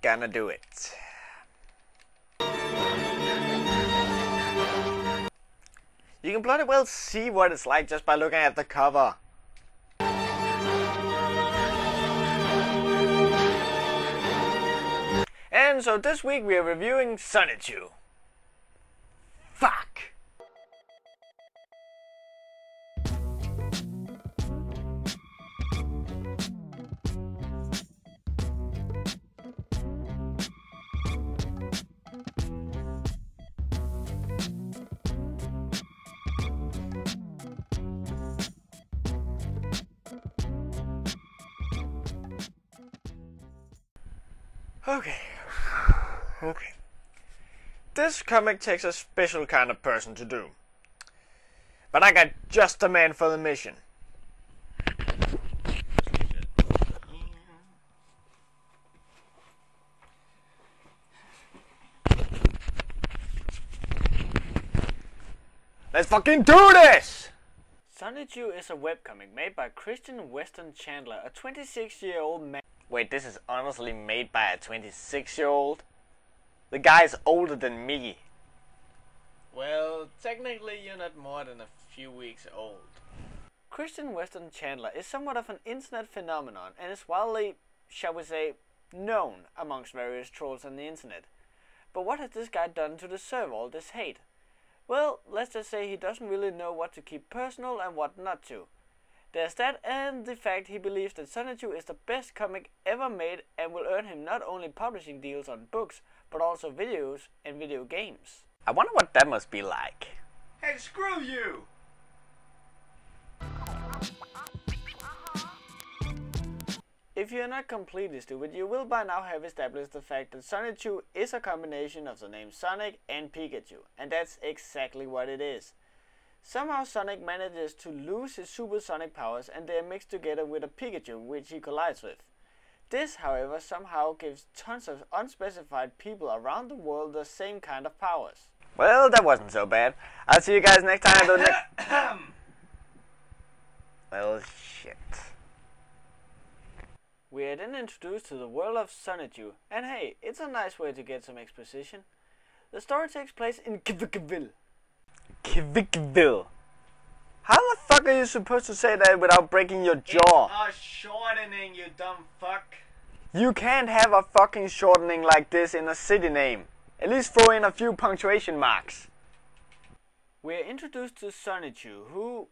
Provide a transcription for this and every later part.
gonna do it. You can bloody well see what it's like just by looking at the cover. And so this week we are reviewing Sonichu. Fuck! Okay. This comic takes a special kind of person to do. But I got just the man for the mission. Let's fucking do this! Sonichu is a webcomic made by Christian Weston Chandler, a 26-year-old man. Wait, this is honestly made by a 26-year-old? The guy's older than me. Well, technically you're not more than a few weeks old. Christian Weston Chandler is somewhat of an internet phenomenon and is widely, shall we say, known amongst various trolls on the internet. But what has this guy done to deserve all this hate? Well, let's just say he doesn't really know what to keep personal and what not to. There's that, and the fact he believes that Sonichu is the best comic ever made and will earn him not only publishing deals on books, but also videos and video games. I wonder what that must be like. Hey, screw you! If you're not completely stupid, you will by now have established the fact that Sonichu is a combination of the names Sonic and Pikachu, and that's exactly what it is. Somehow Sonic manages to lose his supersonic powers and they are mixed together with a Pikachu which he collides with. This, however, somehow gives tons of unspecified people around the world the same kind of powers. Well, that wasn't so bad. I'll see you guys next time. Well, shit. We are then introduced to the world of Sonichu, and hey, it's a nice way to get some exposition. The story takes place in Kvicville. Kvicville. How the fuck are you supposed to say that without breaking your jaw? It's a shortening, you dumb fuck. You can't have a fucking shortening like this in a city name. At least throw in a few punctuation marks. We're introduced to Sonichu, who,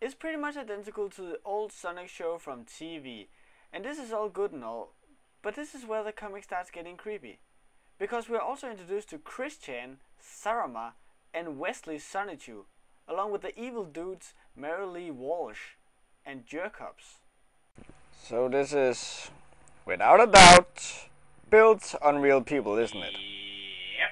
is pretty much identical to the old Sonic show from TV. And this is all good and all, but this is where the comic starts getting creepy. Because we're also introduced to Christian, Sarama, and Wesley Sonichu, along with the evil dudes Mary Lee Walsh and Jerkups. So this is, without a doubt, built on real people, isn't it? Yep.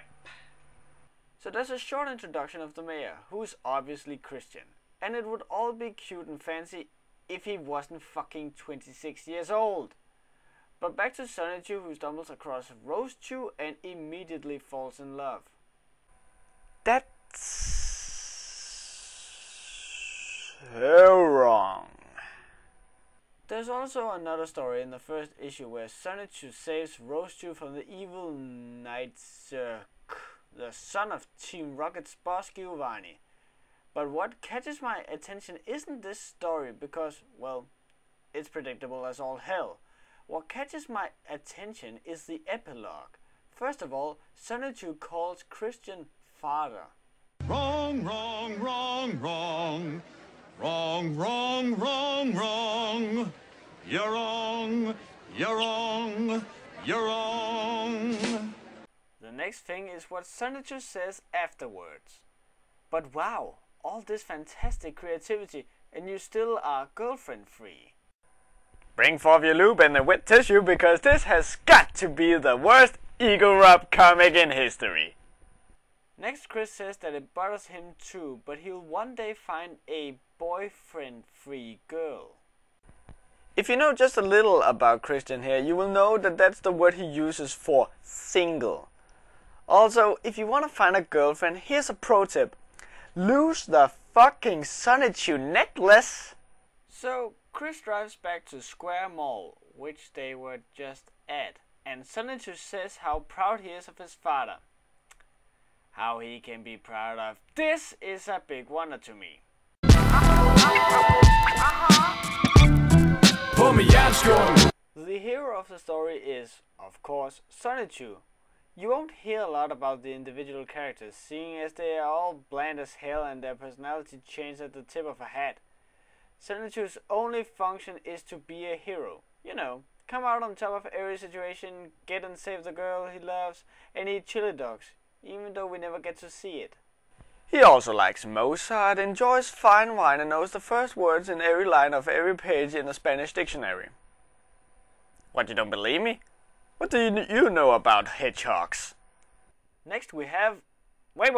So there's a short introduction of the mayor, who's obviously Christian. And it would all be cute and fancy if he wasn't fucking 26 years old. But back to Sonichu, who stumbles across Rosechu and immediately falls in love. That's so wrong. There's also another story in the first issue where Sonichu saves Rosechu from the evil Knight Zerk, the son of Team Rocket's boss Giovanni. But what catches my attention isn't this story because, well, it's predictable as all hell. What catches my attention is the epilogue. First of all, Sonichu calls Christian father. Wrong, wrong, wrong, wrong. Wrong, wrong, wrong, wrong. You're wrong, you're wrong, you're wrong. The next thing is what Sonichu says afterwards. But wow, all this fantastic creativity and you still are girlfriend free. Bring forth your lube and the wet tissue because this has got to be the worst ego rub comic in history. Next, Chris says that it bothers him too, but he'll one day find a boyfriend-free girl. If you know just a little about Christian here, you will know that that's the word he uses for single. Also, if you want to find a girlfriend, here's a pro tip. Lose the fucking Sonichu necklace! So, Chris drives back to Square Mall, which they were just at, and Sonichu says how proud he is of his father. How he can be proud of this is a big wonder to me. The hero of the story is, of course, Sonichu. You won't hear a lot about the individual characters, seeing as they are all bland as hell and their personality changed at the tip of a hat. Sonichu's only function is to be a hero. You know, come out on top of every situation, get and save the girl he loves, and eat chili dogs, even though we never get to see it. He also likes Mozart, enjoys fine wine, and knows the first words in every line of every page in a Spanish dictionary. What, you don't believe me? What do you know about hedgehogs? Next we have... Wait.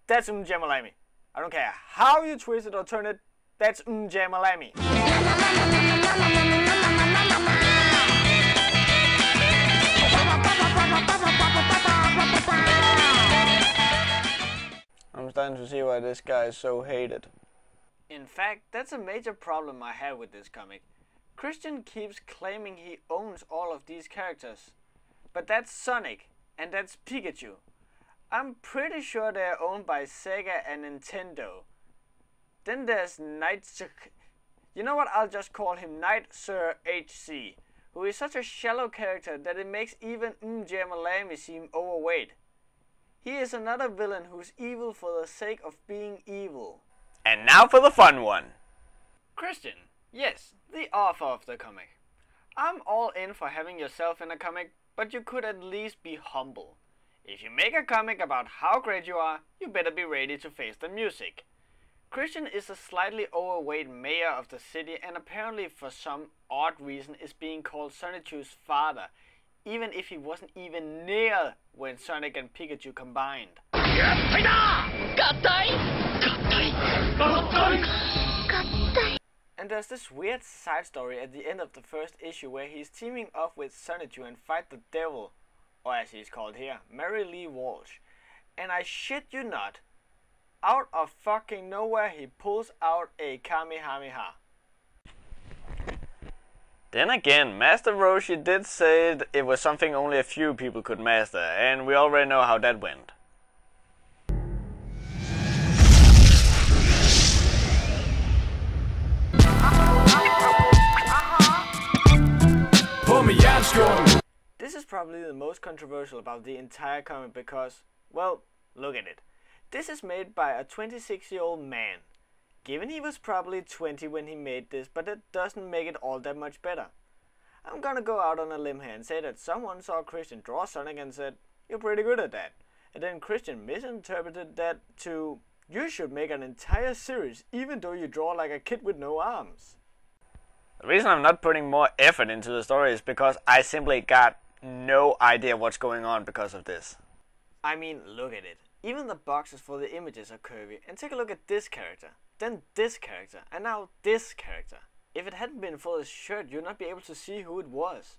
That's Jamalami. I don't care how you twist it or turn it, that's Jamalami. I'm starting to see why this guy is so hated. In fact, that's a major problem I have with this comic. Christian keeps claiming he owns all of these characters. But that's Sonic, and that's Pikachu. I'm pretty sure they are owned by Sega and Nintendo. Then there's you know what, I'll just call him Knight Sir HC, who is such a shallow character that it makes even Jamalami seem overweight. He is another villain who's evil for the sake of being evil. And now for the fun one. Christian, yes, the author of the comic. I'm all in for having yourself in a comic, but you could at least be humble. If you make a comic about how great you are, you better be ready to face the music. Christian is a slightly overweight mayor of the city and apparently for some odd reason is being called Sonichu's father, even if he wasn't even near when Sonic and Pikachu combined. And there's this weird side story at the end of the first issue where he's teaming up with Sonichu and fight the devil, or as he's called here, Mary Lee Walsh. And I shit you not, out of fucking nowhere he pulls out a Kamehameha. Then again, Master Roshi did say it was something only a few people could master, and we already know how that went. This is probably the most controversial about the entire comic because, well, look at it. This is made by a 26-year-old man. Given he was probably 20 when he made this, but that doesn't make it all that much better. I'm gonna go out on a limb here and say that someone saw Christian draw Sonic and said, "You're pretty good at that." And then Christian misinterpreted that to, "You should make an entire series even though you draw like a kid with no arms." The reason I'm not putting more effort into the story is because I simply got no idea what's going on because of this. I mean, look at it. Even the boxes for the images are curvy. And take a look at this character, then this character, and now this character. If it hadn't been for his shirt, you'd not be able to see who it was.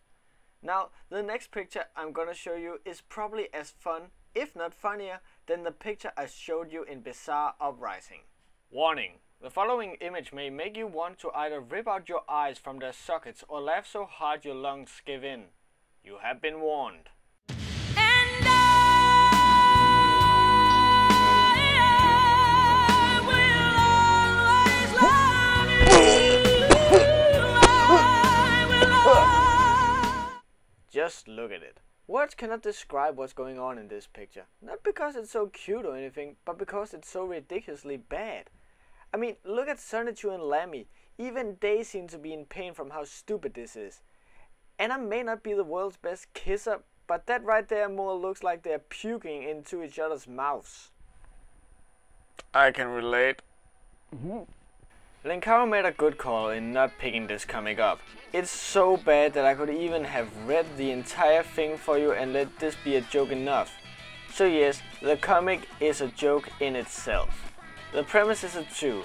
Now, the next picture I'm gonna show you is probably as fun, if not funnier, than the picture I showed you in Bizarre Uprising. Warning. The following image may make you want to either rip out your eyes from their sockets or laugh so hard your lungs give in. You have been warned. Just look at it. Words cannot describe what's going on in this picture. Not because it's so cute or anything, but because it's so ridiculously bad. I mean, look at Sonichu and Lammy. Even they seem to be in pain from how stupid this is. And I may not be the world's best kisser, but that right there more looks like they're puking into each other's mouths. I can relate. Linkaro made a good call in not picking this comic up. It's so bad that I could even have read the entire thing for you and let this be a joke enough. So yes, the comic is a joke in itself. The premise is a 2.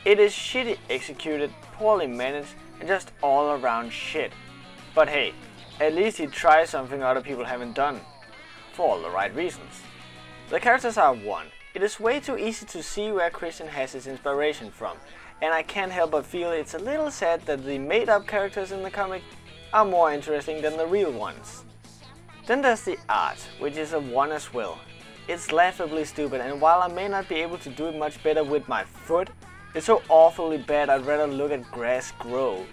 It is shitty executed, poorly managed, and just all around shit. But hey, at least he tries something other people haven't done. For all the right reasons. The characters are 1. It is way too easy to see where Christian has his inspiration from. And I can't help but feel it's a little sad that the made-up characters in the comic are more interesting than the real ones. Then there's the art, which is a 1 as well. It's laughably stupid, and while I may not be able to do it much better with my foot, it's so awfully bad I'd rather look at grass grow.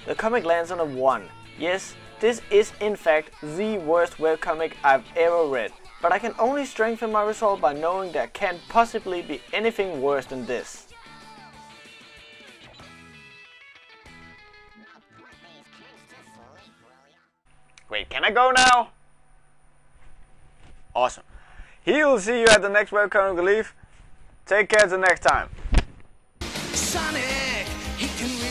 The comic lands on a 1. Yes, this is in fact the worst webcomic I've ever read, but I can only strengthen my resolve by knowing there can't possibly be anything worse than this. Wait, can I go now? Awesome. He'll see you at the next webcomic release. Take care till next time. Sonic, he can